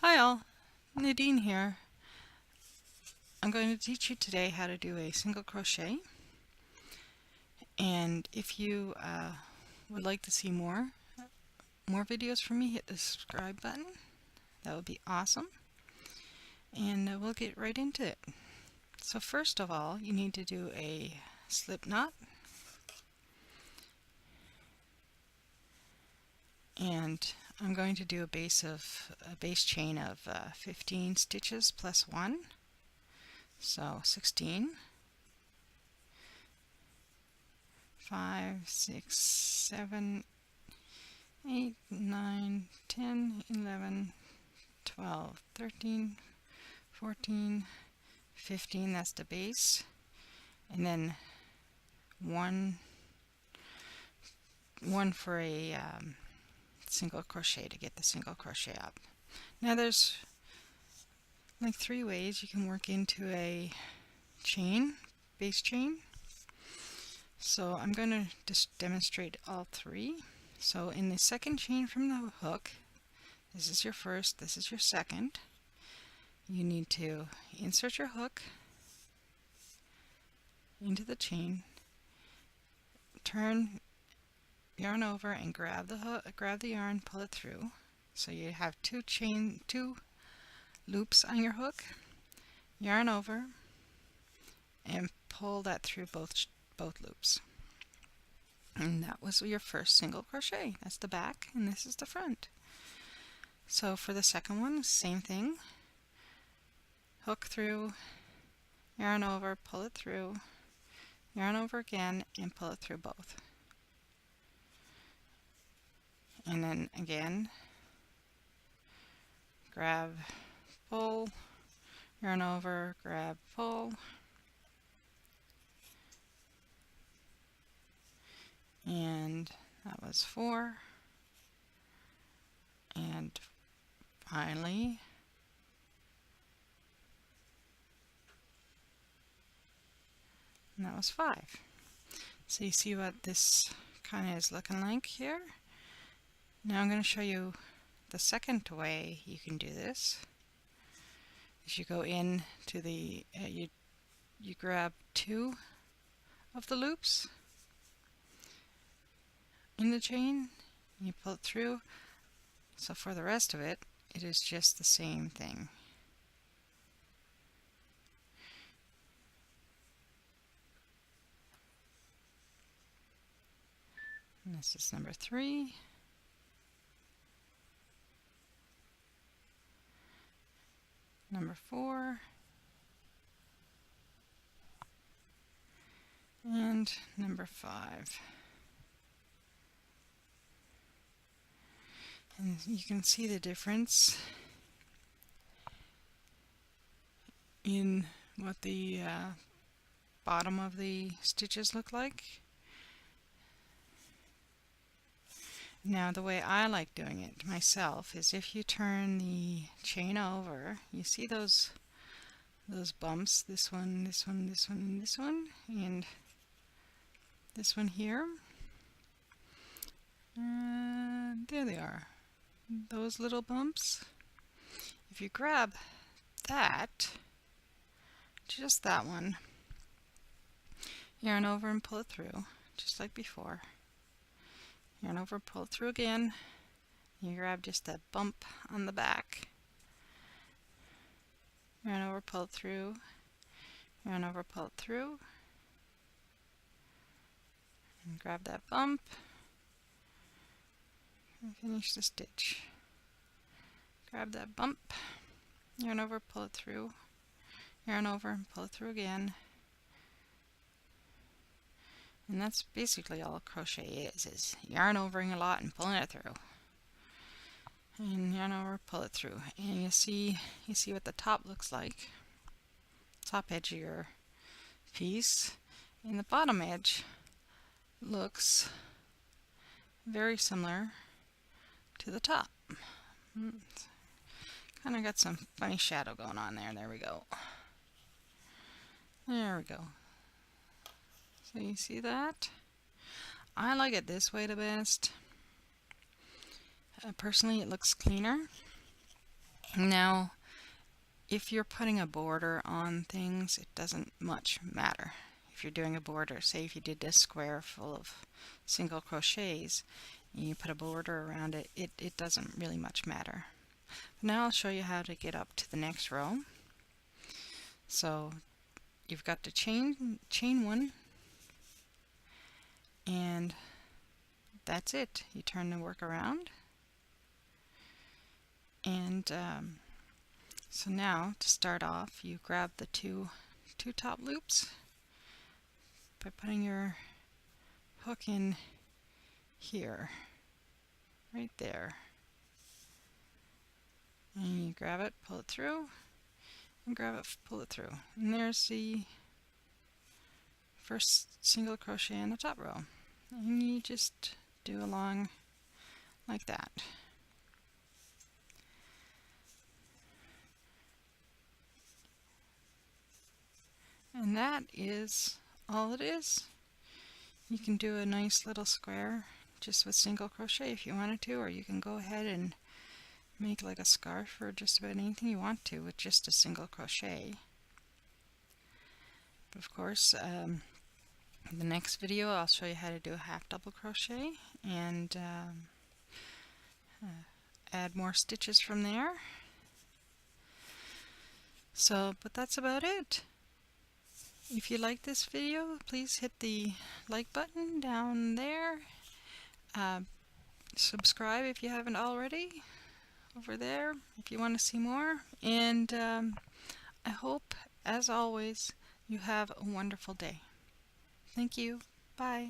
Hi all, Nadine here. I'm going to teach you today how to do a single crochet, and if you would like to see more videos from me, hit the subscribe button. That would be awesome, and we'll get right into it. So first of all, you need to do a slip knot, and I'm going to do a base chain of 15 stitches plus 1, so 16. 5, 6, 7, 8, 9, 10, 11, 12, 13, 14, 15, that's the base, and then one for a single crochet to get the single crochet up. Now there's like 3 ways you can work into a chain, base chain. So I'm going to just demonstrate all 3. So in the second chain from the hook, this is your first, this is your second. You need to insert your hook into the chain, turn yarn over and grab the yarn, pull it through. So you have 2 loops on your hook, yarn over and pull that through both loops. And that was your first single crochet. That's the back and this is the front. So for the second one, same thing. Hook through, yarn over, pull it through, yarn over again and pull it through both. And then again, grab, pull, yarn over, grab, pull, and that was 4, and finally and that was 5. So you see what this kind of is looking like here. Now I'm going to show you the second way you can do this. Is you go in to the you grab 2 of the loops in the chain, and you pull it through. So for the rest of it, it is just the same thing. And this is number 3. Number 4. And number 5. And you can see the difference in what the bottom of the stitches look like. Now the way I like doing it myself is if you turn the chain over, you see those bumps, this one, this one, this one, and this one, and this one here. There they are. Those little bumps. If you grab that, just that one, yarn over and pull it through, just like before. Yarn over, pull it through again. You grab just that bump on the back. Yarn over, pull it through. Yarn over, pull it through. And grab that bump. And finish the stitch. Grab that bump. Yarn over, pull it through. Yarn over and pull it through again. And that's basically all crochet is yarn overing a lot and pulling it through. And yarn over, pull it through. And you see what the top looks like. Top edge of your piece. And the bottom edge looks very similar to the top. Kind of got some funny shadow going on there. There we go. There we go. So you see that? I like it this way the best. Personally, it looks cleaner. Now, if you're putting a border on things, it doesn't much matter. If you're doing a border, say if you did this square full of single crochets and you put a border around it, it doesn't really much matter. Now I'll show you how to get up to the next row. So you've got the chain one, and that's it. You turn the work around, and so now to start off, you grab the two top loops by putting your hook in here, right there, and you grab it, pull it through, and grab it, pull it through, and there's the first single crochet in the top row, and you just do along like that. And that is all it is. You can do a nice little square just with single crochet if you wanted to, or you can go ahead and make like a scarf or just about anything you want to with just a single crochet. But of course, in the next video I'll show you how to do a half double crochet and add more stitches from there. So, but that's about it. If you like this video, please hit the like button down there. Subscribe if you haven't already over there if you want to see more. And I hope, as always, you have a wonderful day. Thank you. Bye.